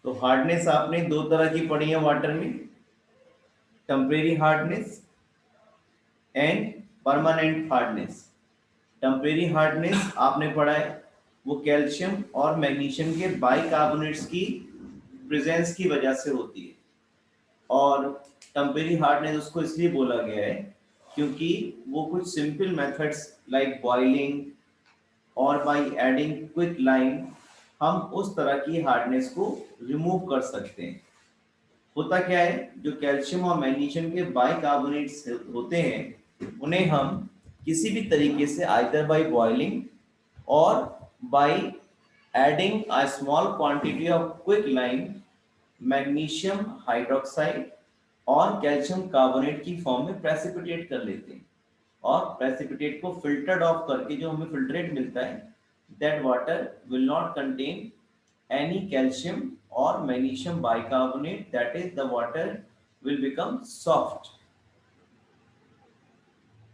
तो हार्डनेस आपने दो तरह की पढ़ी है वाटर में, temporary hardness and permanent hardness. Temporary hardness आपने पढ़ा है, वो कैल्शियम और मैग्नीशियम के बाइकार्बोनेट्स की प्रेजेंस की वजह से होती है। और टेम्परेरी हार्डनेस उसको इसलिए बोला गया है क्योंकि वो कुछ सिंपल मेथड्स लाइक बॉइलिंग और बाय एडिंग क्विक लाइम हम उस तरह की हार्डनेस को रिमूव कर सकते हैं। होता क्या है, जो कैल्शियम और मैग्नीशियम के बाइकार्बोनेट्स होते हैं उन्हें हम किसी भी तरीके से आइदर बाय बॉइलिंग और by adding a small quantity of quick lime magnesium hydroxide और कैल्शियम कार्बोनेट की फॉर्म में प्रेसिपिटेट कर लेते हैं। और प्रेसिपिटेट को फिल्टर्ड ऑफ करके जो हमें फिल्ट्रेट मिलता है, that water will not contain any calcium or magnesium bicarbonate, that is the water will become soft।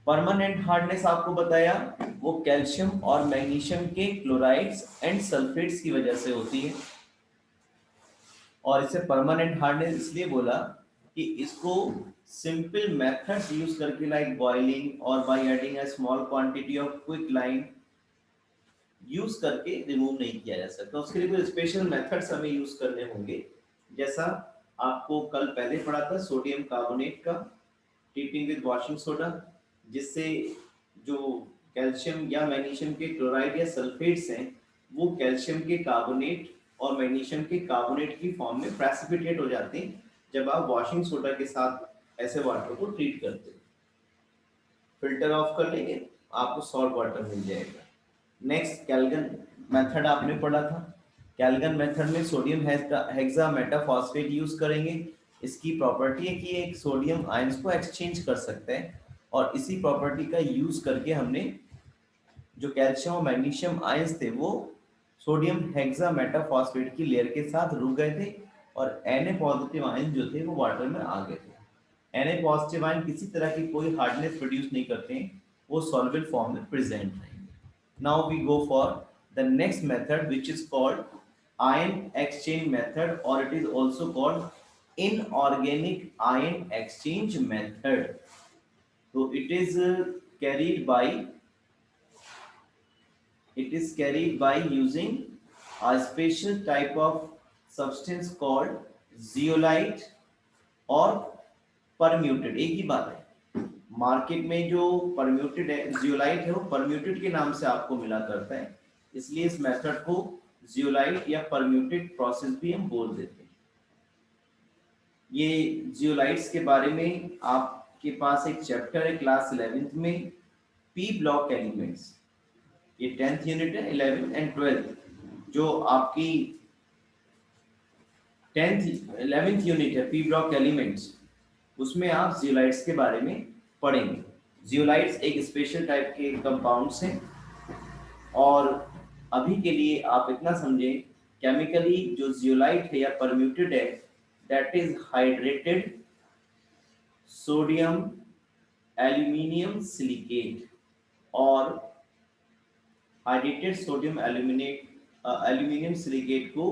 Permanent hardness आपको बताया वो कैल्शियम और मैग्नीशियम के क्लोराइड्स एंड सल्फेट्स की वजह से होती है। और इसे परमानेंट हार्डनेस इसलिए बोला कि इसको सिंपल मेथड्स यूज करके लाइक बॉइलिंग और by adding a small quantity of quick lime use करके रिमूव नहीं किया जा सकता। उसके लिए कोई स्पेशल मेथड्स हमें यूज करने होंगे, जैसा आपको कल पहले पढ़ा था सोडियम कार्बोनेट का ट्रीटिंग विद वॉशिंग सोडा, जिससे जो कैल्शियम या मैग्नीशियम के क्लोराइड या सल्फेट्स हैं वो कैल्शियम के कार्बोनेट और मैग्नीशियम के कार्बोनेट की फॉर्म में प्रेसिपिटेट हो जाते हैं जब आप वॉशिंग सोडा के साथ ऐसे वाटर को ट्रीट करते हैं। फिल्टर ऑफ कर लेंगे, आपको सॉल्ट वाटर मिल जाएगा। नेक्स्ट कैल्गन मेथड आपने पढ़ा था। कैल्गन मेथड में सोडियम हेक्सामेटाफॉस्फेट यूज करेंगे। इसकी प्रॉपर्टी है कि एक सोडियम आयंस को एक्सचेंज कर सकते हैं और इसी प्रॉपर्टी का यूज करके हमने जो कैल्शियम और मैग्नीशियम आयंस थे वो सोडियम हेक्सामेटाफॉस्फेट की लेयर के साथ रुक गए थे और Na पॉजिटिव आयन जो थे वो वाटर में आ गए थे। Na पॉजिटिव आयन किसी तरह की कोई हार्डनेस प्रोड्यूस नहीं करते हैं, वो सॉल्वेबल फॉर्म में प्रेजेंट रहेंगे। Now we go for the next method, which is called ion exchange method, or it is also called inorganic ion exchange method. So it is carried by using a special type of substance called zeolite और permuted. एक ही बात है, market में जो permuted है zeolite है वो permuted के नाम से आपको मिला करता है, इसलिए इस मेथड को जियोलाइट या परम्यूटेड प्रोसेस भी हम बोल देते हैं। ये जियोलाइट्स के बारे में आपके पास एक चैप्टर है क्लास 11th में, पी ब्लॉक एलिमेंट्स। ये 10th यूनिट है, 11th एंड 12th जो आपकी 11th यूनिट है पी ब्लॉक एलिमेंट्स, उसमें आप जियोलाइट्स के बारे में पढ़ेंगे। जियोलाइट्स एक स्पेशल टाइप के कंपाउंड्स हैं और अभी के लिए आप इतना समझें, केमिकली जो जियोलाइट है या परम्यूटेड है that is hydrated sodium aluminium silicate. और हाइड्रेटेड सोडियम एल्यूमिनियम सिलिकेट को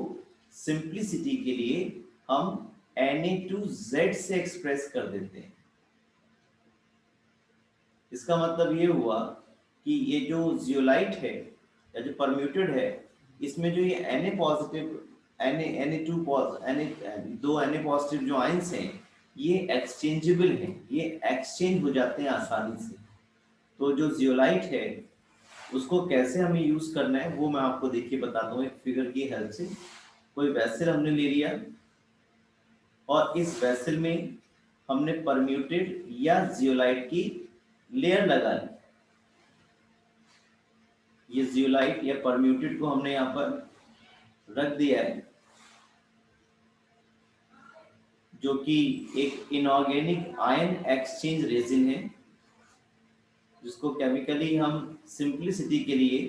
सिंप्लिसिटी के लिए हम Na2Z से एक्सप्रेस कर देते हैं। इसका मतलब ये हुआ कि ये जो जियोलाइट है या जो परम्यूटेड है, इसमें जो ये Na पॉजिटिव दो Na पॉजिटिव जो आयंस हैं ये एक्सचेंजेबल हैं, ये एक्सचेंज हो जाते हैं आसानी से। तो जो जियोलाइट है उसको कैसे हमें यूज करना है वो मैं आपको देखिए बताता हूँ एक फिगर की हेल्प से। कोई वेसल हमने ले लिया और इस वेसल में हमने परम्यूटेड या जियोलाइट की लेयर लगा ली। ये जियोलाइट या परम्यूटेड को हमने यहाँ पर रख दिया है, जो कि एक इनऑर्गेनिक आयन एक्सचेंज रेजिन है, जिसको केमिकली हम सिंप्लिसिटी के लिए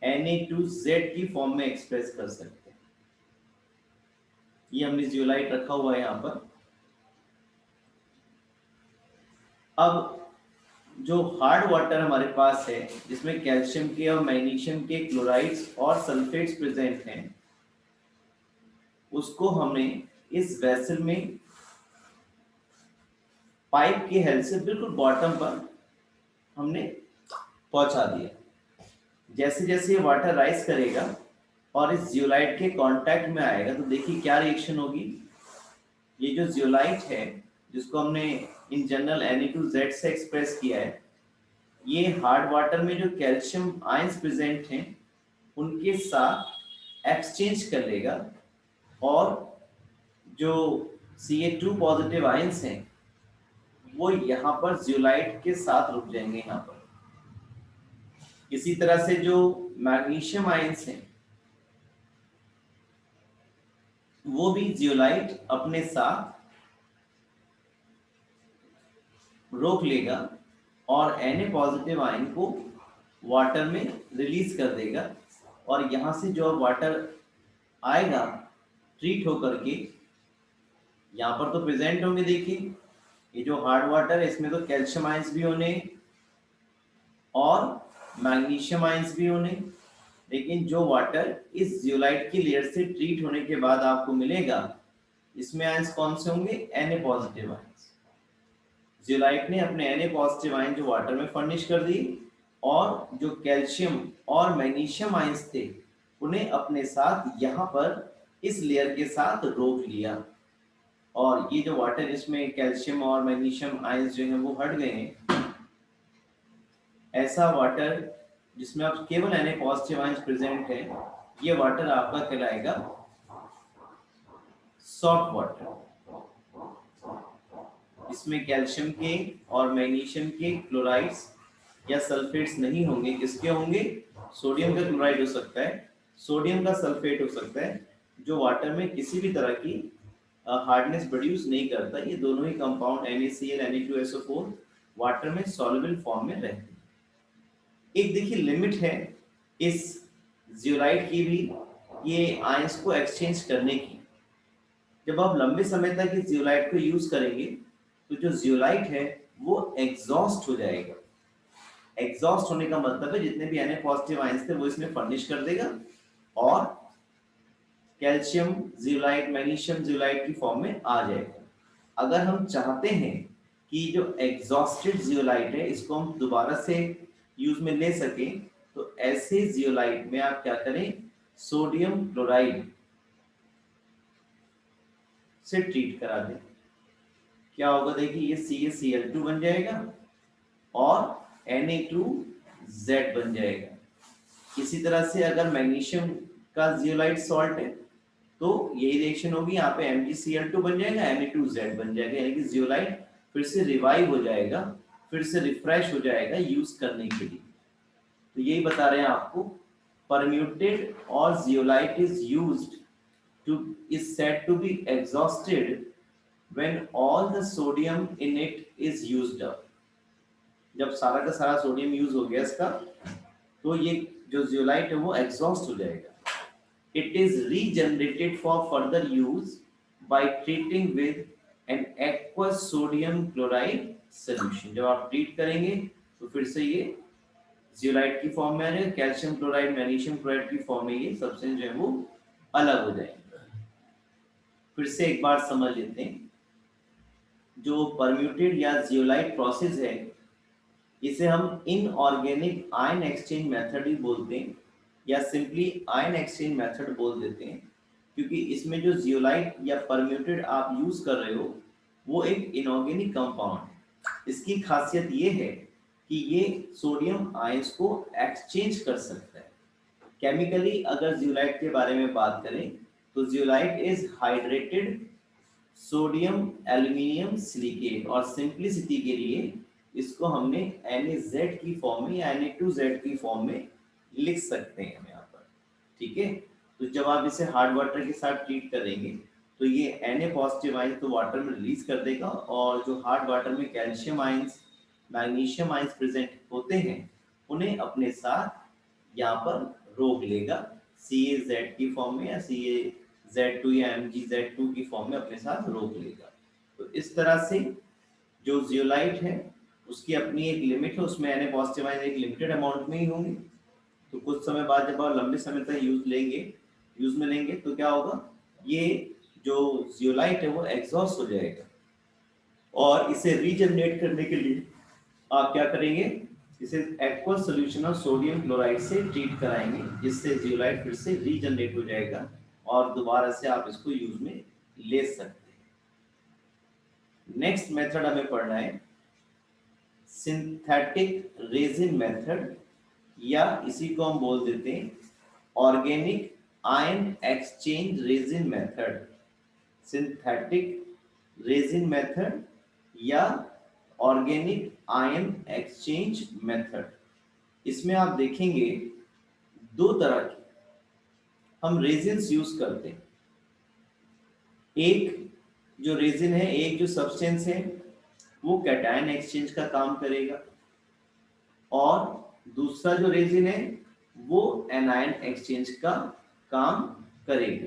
Na2Z की फॉर्म में एक्सप्रेस कर सकते हैं। ये हमने जियोलाइट रखा हुआ है यहाँ पर। अब जो हार्ड वाटर हमारे पास है जिसमें कैल्शियम के और मैग्नीशियम के क्लोराइड्स और सल्फेट्स प्रेजेंट हैं, उसको हमने इस वेसल में पाइप की हेल्प से बिल्कुल बॉटम पर हमने पहुंचा दिया। जैसे जैसे ये वाटर राइज करेगा और इस जियोलाइट के कांटेक्ट में आएगा तो देखिए क्या रिएक्शन होगी। ये जो जियोलाइट है जिसको हमने इन जनरल Na2Z से एक्सप्रेस किया है, ये हार्ड वाटर में जो कैल्शियम आयंस प्रेजेंट हैं उनके साथ एक्सचेंज कर लेगा और जो Ca2 पॉजिटिव आयंस हैं वो यहाँ पर जियोलाइट के साथ रुक जाएंगे यहाँ पर। इसी तरह से जो मैग्नीशियम आयंस हैं वो भी जियोलाइट अपने साथ रोक लेगा और Na पॉजिटिव आयन को वाटर में रिलीज कर देगा और यहाँ से जो वाटर आएगा ट्रीट होकर के यहाँ पर तो प्रेजेंट होंगे। देखिए ये जो हार्ड वाटर है इसमें तो कैल्शियम आयंस भी होने और मैग्नीशियम आयंस भी होने, लेकिन जो वाटर इस जियोलाइट की लेयर से ट्रीट होने के बाद आपको मिलेगा इसमें आयंस कौन से होंगे? Na positive ions. जियोलाइट ने अपने Na पॉजिटिव आयन जो वाटर में फर्निश कर दी और जो कैल्शियम और मैग्नीशियम आयंस थे उन्हें अपने साथ यहाँ पर इस लेयर के साथ रोक लिया और ये जो वाटर इसमें कैल्शियम और मैग्नीशियम आयंस जो हैं वो हट गए हैं। ऐसा वाटर जिसमें अब केवल Na पॉजिटिव आयंस प्रेजेंट है ये वाटर आपका कहलाएगा सॉफ्ट वाटर। इसमें कैल्शियम के और मैग्नीशियम के क्लोराइड्स या सल्फेट्स नहीं होंगे। किसके होंगे? सोडियम का क्लोराइड हो सकता है, सोडियम का सल्फेट हो सकता है, जो वाटर में किसी भी तरह की हार्डनेस प्रोड्यूस नहीं करता। ये दोनों ही कंपाउंड NaCl Na2SO4 वाटर में सॉल्युबल फॉर्म में रहते हैं। एक देखिए लिमिट है इस जियोलाइट की भी ये आयंस को एक्सचेंज करने की। जब आप लंबे समय तक इस जियोलाइट को यूज करेंगे तो जो जियोलाइट है वो एग्जॉस्ट हो जाएगा। एग्जॉस्ट होने का मतलब है जितने भी Na पॉजिटिव आयंस थे वो इसमें फर्निश कर देगा और कैल्शियम जियोलाइट मैग्नीशियम जियोलाइट की फॉर्म में आ जाएगा। अगर हम चाहते हैं कि जो एग्जॉस्टेड जियोलाइट है इसको हम दोबारा से यूज में ले सकें तो ऐसे जियोलाइट में आप क्या करें? सोडियम क्लोराइड से ट्रीट करा दें। क्या होगा? देखिए ये CaCl2 बन जाएगा और Na2Z बन जाएगा। इसी तरह से अगर मैग्नीशियम का जियोलाइट सॉल्ट है तो यही रिएक्शन होगी, यहाँ पे MgCl2 बन जाएगा, Na2Z बन जाएगा, यानी कि जियोलाइट फिर से रिवाइव हो जाएगा, फिर से रिफ्रेश हो जाएगा यूज करने के लिए। तो यही बता रहे हैं आपको, परम्यूटेड और zeolite is used to is said to be exhausted when all the sodium in it is used up। जब सारा का सारा सोडियम यूज हो गया इसका तो ये जो जियोलाइट है वो एग्जॉस्ट हो जाएगा। It is regenerated for further use by treating with an aqueous sodium chloride solution. जब आप ट्रीट करेंगे तो फिर से ये जियोलाइट की फॉर्म में आ जाएगा, कैल्शियम क्लोराइड मैग्नीशियम क्लोराइड की फॉर्म में ये सबसे जो है वो अलग हो जाएंगे। फिर से एक बार समझ लेते हैं, जो परम्यूटेड या जियोलाइट प्रोसेस है इसे हम इनऑर्गेनिक आयन एक्सचेंज मेथड ही बोलते हैं या सिंपली आयन एक्सचेंज मेथड बोल देते हैं, क्योंकि इसमें जो जियोलाइट या परम्यूटेड आप यूज कर रहे हो वो एक इनऑर्गेनिक कंपाउंड है। इसकी खासियत ये है कि ये सोडियम आयंस को एक्सचेंज कर सकता है। केमिकली अगर जियोलाइट के बारे में बात करें तो zeolite is hydrated sodium aluminium silicate, और सिंपलिसिटी के लिए इसको हमने NaZ की फॉर्म में या Na2Z की फॉर्म में लिख सकते हैं यहाँ पर। ठीक है, तो जब आप इसे हार्ड वाटर के साथ ट्रीट करेंगे तो ये Na पॉजिटिव आयन तो वाटर में रिलीज कर देगा और जो हार्ड वाटर में calcium ions magnesium ions present होते हैं उन्हें अपने साथ यहाँ पर रोक लेगा CaZ की फॉर्म में या CaZ2 या MgZ2 की फॉर्म में अपने साथ रोक लेगा। तो इस तरह से जो जियोलाइट है उसकी अपनी एक लिमिट है, उसमें Na पॉजिटिव आयन एक लिमिटेड अमाउंट में ही होंगे। तो कुछ समय बाद जब आप लंबे समय तक यूज में लेंगे तो क्या होगा? ये जो जियोलाइट है वो एग्जॉस्ट हो जाएगा और इसे रीजनरेट करने के लिए आप क्या करेंगे, इसे aqueous solution of sodium chloride से ट्रीट कराएंगे जिससे जियोलाइट फिर से रीजनरेट हो जाएगा और दोबारा से आप इसको यूज में ले सकते हैं। नेक्स्ट मेथड हमें पढ़ना है सिंथेटिक रेजिन मेथड, या इसी को हम बोल देते हैं organic ion exchange resin method. Synthetic resin method या ऑर्गेनिक आयन एक्सचेंज मेथड। इसमें आप देखेंगे दो तरह के हम रेजिन्स यूज करते हैं। एक जो रेजिन है, एक जो सब्सटेंस है वो कैटायन एक्सचेंज का काम करेगा और दूसरा जो रेजिन है वो एनायन एक्सचेंज का काम करेगा।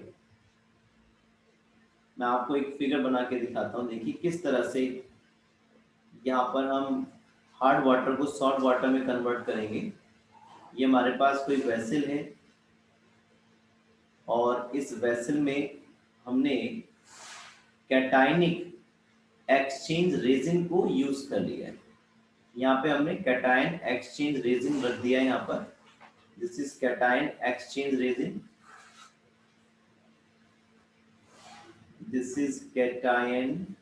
मैं आपको एक फिगर बना के दिखाता हूं, देखिए किस तरह से यहाँ पर हम हार्ड वाटर को सॉल्ट वाटर में कन्वर्ट करेंगे। ये हमारे पास कोई वेसल है और इस वेसल में हमने कैटायनिक एक्सचेंज रेजिन को यूज कर लिया है। यहाँ पे हमने कैटायन एक्सचेंज रेजिन रख दिया है। यहाँ पर this is cation exchange resin, this is cation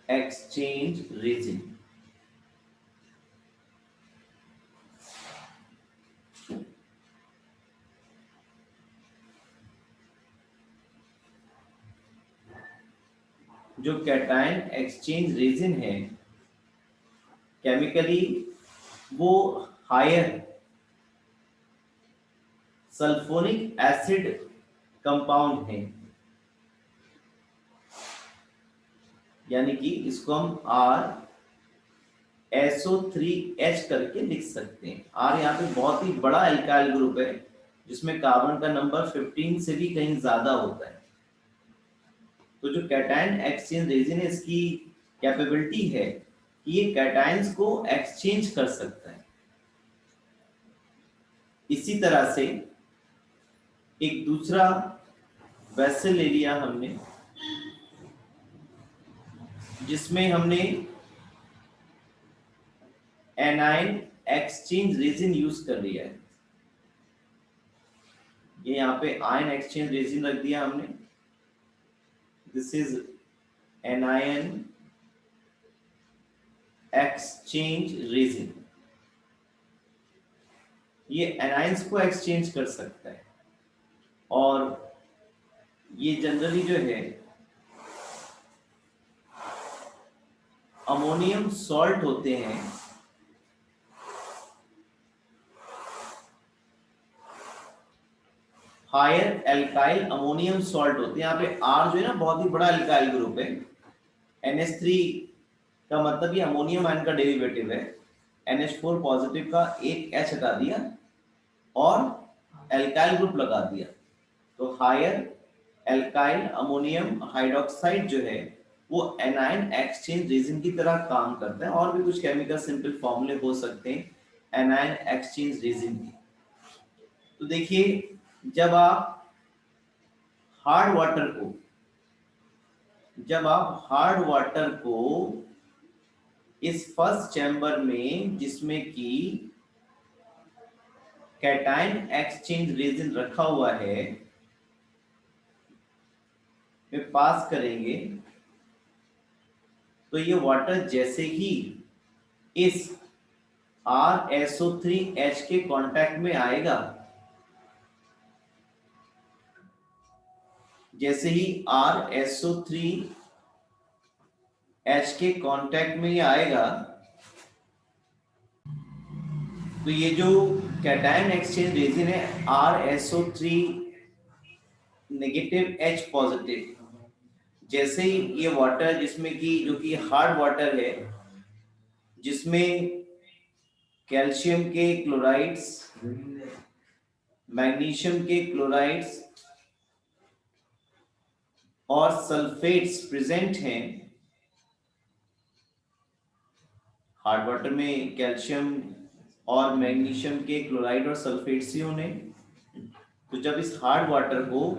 exchange resin. जो कैटायन एक्सचेंज रेजिन है केमिकली वो हायर सल्फोनिक एसिड कंपाउंड है, यानी कि इसको हम RSO3H करके लिख सकते हैं। R यहाँ पे बहुत ही बड़ा एल्काइल ग्रुप है जिसमें कार्बन का नंबर 15 से भी कहीं ज्यादा होता है। तो जो कैटायन एक्सचेंज रेजिन है इसकी कैपेबिलिटी है कि ये कैटायंस को एक्सचेंज कर सकता है। इसी तरह से एक दूसरा वेसल ले लिया हमने जिसमें हमने एनायन एक्सचेंज रेजिन यूज कर लिया है। ये यहाँ पे आयन एक्सचेंज रेजिन रख दिया हमने, this is anion exchange resin. ये एनायंस को एक्सचेंज कर सकता है और ये जनरली जो है अमोनियम सॉल्ट होते हैं, हायर एल्काइल अमोनियम सॉल्ट होते हैं। यहाँ पे R जो है ना बहुत ही बड़ा एल्काइल ग्रुप है। NH3 का मतलब ये अमोनियम आयन का डेरिवेटिव है। NH4 पॉजिटिव का एक H हटा दिया और एल्काइल ग्रुप लगा दिया, तो हायर एल्काइल अमोनियम हाइड्रोक्साइड जो है वो एनायन एक्सचेंज रेजिन की तरह काम करता है। और भी कुछ केमिकल सिंपल फॉर्मूले हो सकते हैं एनायन एक्सचेंज रेजिन के। तो देखिए जब आप हार्ड वाटर को इस फर्स्ट चैम्बर में जिसमें कि कैटायन एक्सचेंज रेजिन रखा हुआ है में पास करेंगे तो ये वाटर जैसे ही इस RSO3H के कांटेक्ट में आएगा, जैसे ही RSO3H के कांटेक्ट में ये आएगा तो ये जो कैटायन एक्सचेंज रेजिन है RSO3 नेगेटिव H पॉजिटिव, जैसे ही ये वाटर जिसमें कि जो कि हार्ड वाटर है जिसमें कैल्शियम के क्लोराइड्स, मैग्नीशियम के क्लोराइड्स और सल्फेट्स प्रेजेंट हैं। हार्ड वाटर में कैल्शियम और मैग्नीशियम के क्लोराइड और सल्फेट से होने। तो जब इस हार्ड वाटर को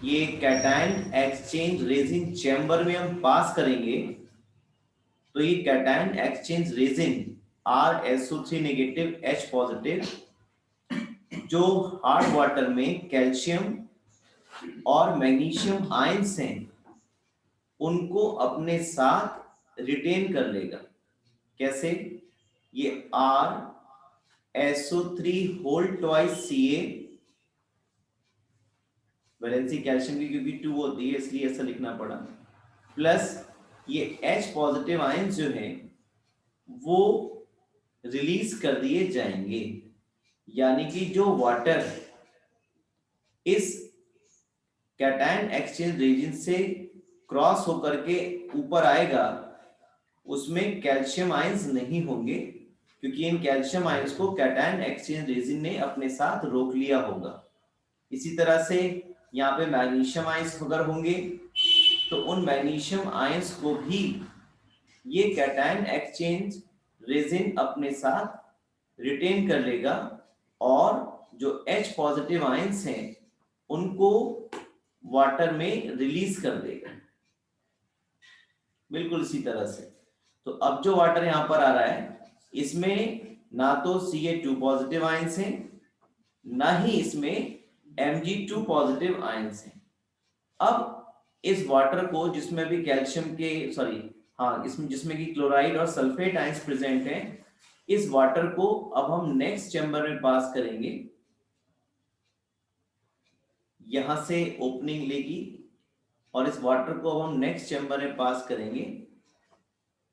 ये कैटायन एक्सचेंज रेजिन चैम्बर में हम पास करेंगे तो ये cation exchange resin RSO3 negative H positive जो हार्ड वाटर में कैल्शियम और मैग्नीशियम आयंस हैं उनको अपने साथ रिटेन कर लेगा। कैसे? ये RSO3 whole twice Ca, valency calcium की क्योंकि 2 होती है इसलिए ऐसा लिखना पड़ा, प्लस ये H पॉजिटिव आयंस जो है वो रिलीज कर दिए जाएंगे। यानी कि जो वाटर इस कैटायन एक्सचेंज रीजन से क्रॉस होकर के ऊपर आएगा उसमें कैल्शियम आयंस नहीं होंगे क्योंकि इन कैल्शियम आयंस को कैटायन एक्सचेंज रीजन ने अपने साथ रोक लिया होगा। इसी तरह से यहाँ पे मैग्नीशियम आयंस अगर होंगे तो उन मैग्नीशियम आयंस को भी ये कैटायन एक्सचेंज रेजिन अपने साथ रिटेन कर लेगा और जो H पॉजिटिव आयंस हैं उनको वाटर में रिलीज कर देगा। बिल्कुल इसी तरह से। तो अब जो वाटर यहां पर आ रहा है इसमें ना तो Ca2 पॉजिटिव आयंस हैं ना ही इसमें Mg2 पॉजिटिव आयंस हैं। अब इस वाटर को जिसमें भी कैल्शियम के इसमें जिसमें कि क्लोराइड और सल्फेट आयंस प्रेजेंट हैं इस वाटर को अब हम नेक्स्ट चैम्बर में पास करेंगे। यहां से ओपनिंग लेगी और इस वाटर को अब हम नेक्स्ट चैम्बर में पास करेंगे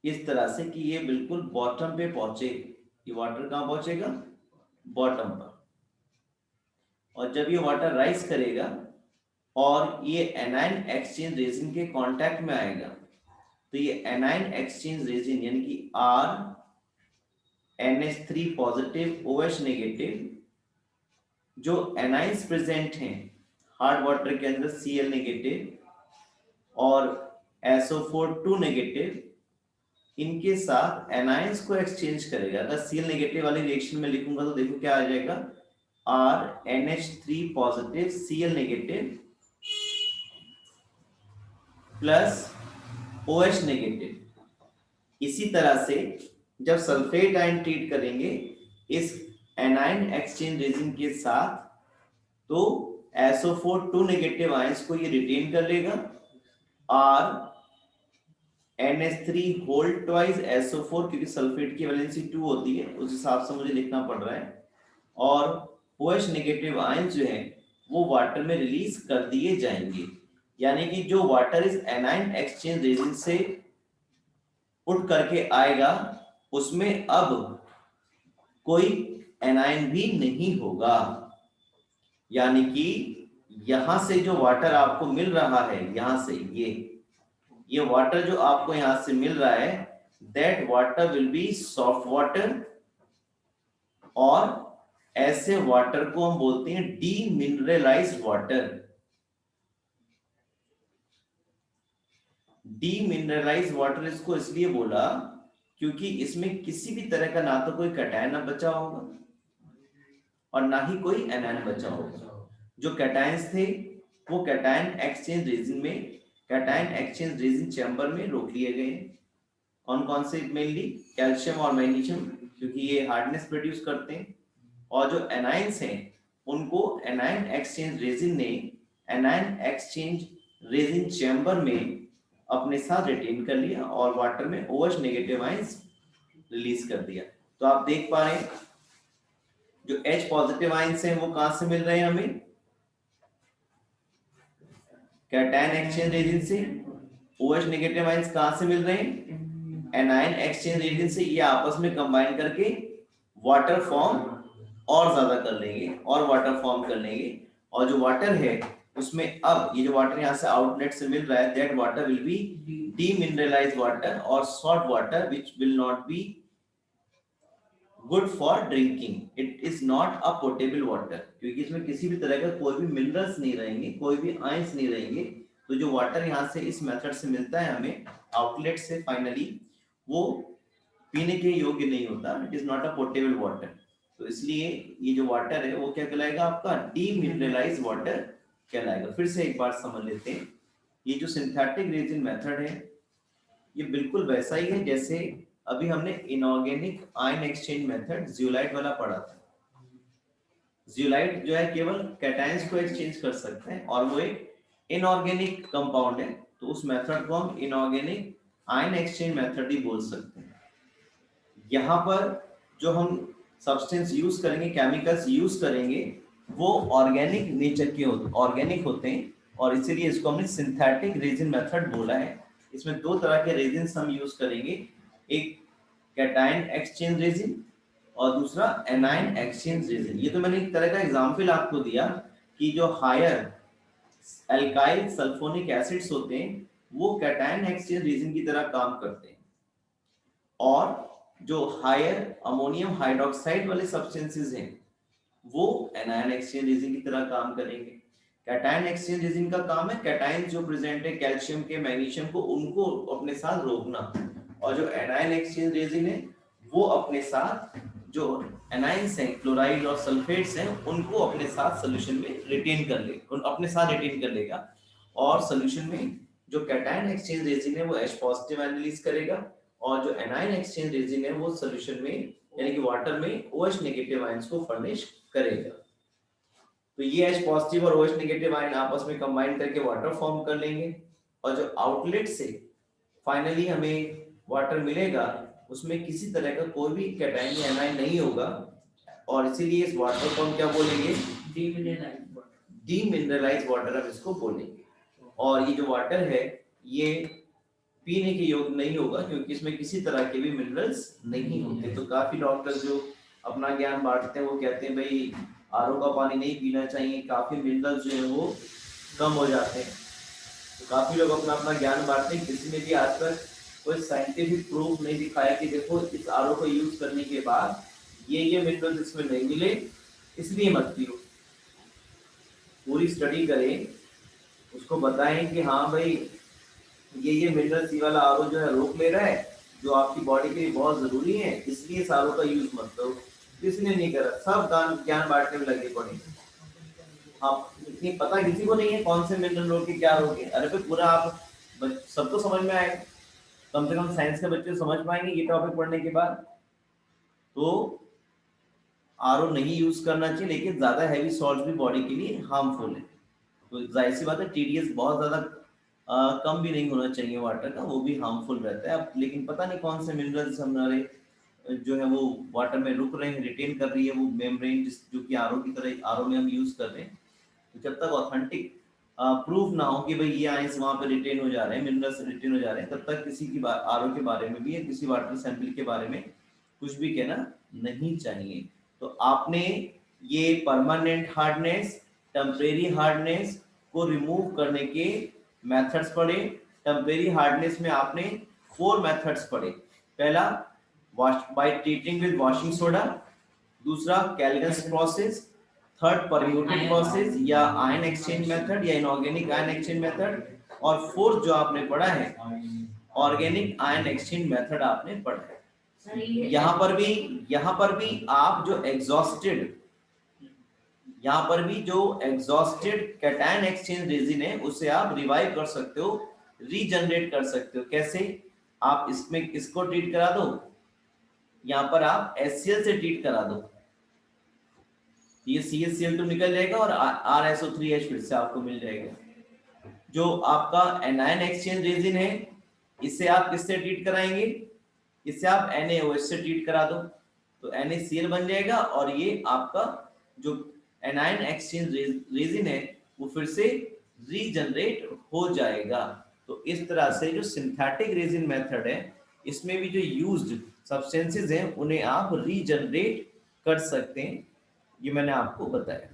इस तरह से कि ये बिल्कुल बॉटम पे पहुंचे। ये वाटर कहां पहुंचेगा? बॉटम पर। और जब ये वाटर राइज करेगा और ये एनायन एक्सचेंज रेजिन के कांटेक्ट में आएगा तो ये एनायन एक्सचेंज रेजिन यानी कि RNH3 पॉजिटिव OH नेगेटिव जो एनाइंस प्रेजेंट हैं हार्ड वाटर के अंदर Cl नेगेटिव और SO4 2 नेगेटिव इनके साथ एनाइंस को एक्सचेंज करेगा। अगर Cl नेगेटिव वाली रिएक्शन में लिखूंगा तो देखो क्या आ जाएगा RNH3 positive Cl negative plus OH negative. इसी तरह से जब सल्फेट आयन ट्रीट करेंगे इस एनायन एक्सचेंज रेजिन के साथ तो SO4 2 नेगेटिव आयंस को ये रिटेन कर लेगा NH3 होल ट्वाइस SO4 क्योंकि सल्फेट की वैलेंसी 2 होती है उस हिसाब से मुझे लिखना पड़ रहा है और OH नेगेटिव आयंस जो है वो वाटर में रिलीज कर दिए जाएंगे। यानी कि जो वाटर इस एनायन एक्सचेंज रेजिन से उठ करके आएगा उसमें अब कोई एनायन भी नहीं होगा। यानी कि यहां से जो वाटर आपको मिल रहा है यहां से ये वाटर जो आपको यहां से मिल रहा है that water will B soft water और ऐसे वाटर को हम बोलते हैं डीमिनरलाइज्ड वाटर। डीमिनरलाइज्ड वाटर इसको इसलिए बोला क्योंकि इसमें किसी भी तरह का ना तो कोई कैटायन बचा होगा और ना ही कोई एनायन बचा होगा। जो कैटायंस थे वो कैटायन एक्सचेंज रेजिन चैम्बर में रोक लिए गए। कौन कौन से? मेनली कैल्शियम और मैग्नीशियम क्योंकि ये हार्डनेस प्रोड्यूस करते हैं और जो एनायंस हैं उनको एनायन एक्सचेंज रेजिन ने एनायन एक्सचेंज रेजिन चैम्बर में अपने साथ रिटेन कर लिया और वाटर में OH नेगेटिव आयंस रिलीज कर दिया। तो आप देख पा रहे हैं जो H पॉजिटिव आयंस हैं वो कहां से मिल रहे हैं हमें? कैटायन एक्सचेंज रेजिन से। OH नेगेटिव आयंस कहां से मिल रहे हैं? एनायन एक्सचेंज रेजिन से। ये आपस में कंबाइन करके वाटर फॉर्म और ज्यादा कर लेंगे और वाटर फॉर्म कर लेंगे और जो वाटर है उसमें अब ये जो वाटर यहाँ से आउटलेट से मिल रहा है that water will be demineralised water और salt water which will not be good for drinking. It is not a potable water क्योंकि इसमें किसी भी तरह का कोई भी मिनरल्स नहीं रहेंगे कोई भी आयंस नहीं रहेंगे। तो जो वाटर यहाँ से इस मेथड से मिलता है हमें आउटलेट से फाइनली वो पीने के योग्य नहीं होता। It is not a potable water. तो इसलिए ये जो वाटर है वो क्या कहलाएगा, आपका डीमिनरलाइज वाटर कहलाएगा। फिर से एक बार समझ लेते हैं, ये जो सिंथेटिक रेजिन मेथड है ये बिल्कुल वैसा ही है जैसे अभी हमने inorganic ion exchange method zeolite वाला पढ़ा था। जियोलाइट जो है केवल कैटायंस को एक्सचेंज कर सकते हैं और वो एक इनऑर्गेनिक कंपाउंड है, तो उस मेथड को हम इनऑर्गेनिक आयन एक्सचेंज मेथड ही बोल सकते हैं। यहाँ पर जो हम सब्सटेंस यूज करेंगे, केमिकल्स यूज करेंगे, वो ऑर्गेनिक नेचर के ऑर्गेनिक होते हैं और इसीलिए इसको हमने सिंथेटिक रेजिन मेथड बोला है। इसमें दो तरह के रेजिन हम यूज करेंगे, एक कैटायन एक्सचेंज रेजिन और दूसरा एनायन एक्सचेंज रेजिन। ये तो मैंने एक तरह का एग्जांपल आपको दिया कि जो हायर एल्काइल सल्फोनिक एसिड्स होते हैं वो कैटायन एक्सचेंज रेजिन की तरह काम करते हैं और जो हायर अमोनियम हाइड्रोक्साइड वाले सब्सटेंसेस हैं वो एनायन एक्सचेंज रेजिन की तरह काम करेंगे। कैटायन एक्सचेंज रेजिन का काम है कैटायन जो प्रेजेंट है कैल्शियम के, मैग्नीशियम को, उनको अपने साथ रोकना, और जो एनायन एक्सचेंज रेजिन है वो अपने साथ जो एनाइंस हैं, क्लोराइड और सल्फेट्स हैं, उनको अपने साथ सॉल्यूशन में रिटेन कर ले, अपने साथ रिटेन कर लेगा और सॉल्यूशन में जो कैटायन एक्सचेंज रेजिन है वो H पॉजिटिव आयन रिलीज करेगा और जो एनायन एक्सचेंज रेजिन है वो सॉल्यूशन में यानी कि वाटर में OH नेगेटिव आयंस को फर्निश करेगा। तो ये H पॉजिटिव और OH नेगेटिव आयन आपस में कंबाइन करके वाटर फॉर्म कर लेंगे और जो आउटलेट से फाइनली हमें वाटर मिलेगा उसमें किसी तरह का कोई भी कैटायन या एनायन नहीं होगा और इसीलिए इस वाटर को हम क्या बोलेंगे, डीमिनरलाइज्ड वाटर हम इसको बोलेंगे। और ये जो वाटर है ये पीने के योग्य नहीं होगा क्योंकि इसमें किसी तरह के भी मिनरल्स नहीं होते। तो काफी डॉक्टर्स जो अपना ज्ञान बांटते हैं वो कहते हैं भाई आरओ का पानी नहीं पीना चाहिए, काफी मिनरल्स जो है वो कम हो जाते हैं। तो काफी लोग अपना अपना ज्ञान बांटते हैं, किसी ने भी आज तक कोई साइंटिफिक प्रूफ नहीं दिखाया कि देखो इस आरओ को यूज करने के बाद ये मिनरल्स इसमें नहीं मिले इसलिए मत पियो। पूरी स्टडी करें, उसको बताएं कि हाँ भाई ये मिनरल सी वाला आरओ जो है रोक ले रहा है जो आपकी बॉडी के लिए बहुत जरूरी है, इसलिए इस आरओ का यूज मत करो। किसने नहीं करा, सब ज्ञान बांटने में लगे पड़े। आप इतनी पता किसी को नहीं है कौन से मिनरल रोके क्या रोके। अरे भाई पूरा आप सबको समझ में आएगा, कम से कम साइंस के बच्चे समझ पाएंगे ये टॉपिक पढ़ने के बाद। तो आरओ नहीं यूज करना चाहिए, लेकिन ज्यादा हैवी सॉल्ट भी बॉडी के लिए हार्मफुल है। तो जाहिर सी बात है टीडीएस बहुत ज्यादा कम भी नहीं होना चाहिए वाटर का, वो भी हार्मफुल रहता है। अब लेकिन पता नहीं कौन से मिनरल्स हमारे जो है वो वाटर में रुक रहे हैं, रिटेन कर रही है वो मेम्ब्रेन जो कि आरओ की तरह आरओ में हम यूज कर रहे हैं। तो जब तक ऑथेंटिक प्रूफ ना हो कि भाई ये आयंस वहां पे रिटेन हो जा रहे हैं, मिनरल्स रिटेन हो जा रहे हैं, तब तक किसी की आरओ के बारे में भी या किसी वाटर सैंपल के बारे में कुछ भी कहना नहीं चाहिए। तो आपने ये परमानेंट हार्डनेस, टेम्परेरी हार्डनेस को रिमूव करने के मेथड्स पढ़े। टेम्परेरी हार्डनेस में आपने 4 मेथड्स पढ़े। पहला by treating with washing soda, दूसरा कैल्गन्स प्रोसेस, थर्ड परम्यूटेड प्रोसेस या आयन एक्सचेंज मेथड या इनऑर्गेनिक आयन एक्सचेंज मेथड, और फोर्थ जो आपने पढ़ा है ऑर्गेनिक आयन एक्सचेंज मेथड आपने पढ़ा है। यहाँ पर भी आप जो एग्जॉस्टेड कैटायन एक्सचेंज रेजिन है उसे आप रिवाइव कर सकते हो, रीजनरेट कर सकते हो। कैसे? आप इसमें इसको ट्रीट करा दो, यहाँ पर आप HCl से ट्रीट करा दो, ये CaCl2 निकल जाएगा और RSO3H फिर से आपको मिल जाएगा। जो आपका एनायन एक्सचेंज रेजिन है इसे आप किससे ट्रीट कराएंगे? इससे आप NaOH से ट्रीट करा दो तो NaCl बन जाएगा और ये आपका जो एनायन एक्सचेंज रेजिन है वो फिर से रीजनरेट हो जाएगा। तो इस तरह से जो सिंथेटिक रेजिन मेथड है इसमें भी जो यूज्ड सब्सटेंसेस हैं उन्हें आप रीजनरेट कर सकते हैं, ये मैंने आपको बताया।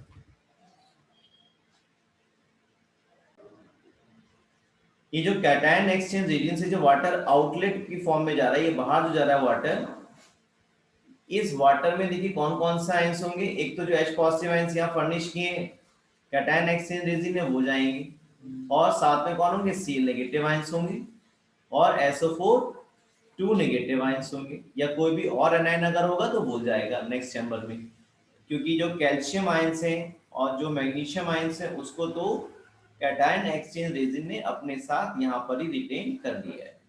ये जो कैटायन एक्सचेंज रेजिन से जो वाटर आउटलेट की फॉर्म में जा रहा है, ये बाहर जो जा रहा है वाटर, इस वाटर में देखिए कौन कौन सा आयंस होंगे। एक तो जो H पॉजिटिव आयंस यहाँ फर्निश किए कैटायन एक्सचेंज रेजिन में वो जाएंगे और साथ में कौन होंगे? Cl नेगेटिव आयंस होंगे और SO4 2 नेगेटिव आयंस होंगे, या कोई भी और एनायन अगर होगा तो भूल जाएगा नेक्स्ट चैम्बर में, क्योंकि जो कैल्शियम आयंस हैं और जो मैग्नीशियम आयंस हैं उसको तो कैटायन एक्सचेंज रेजिन ने अपने साथ यहाँ पर ही रिटेन कर लिया है।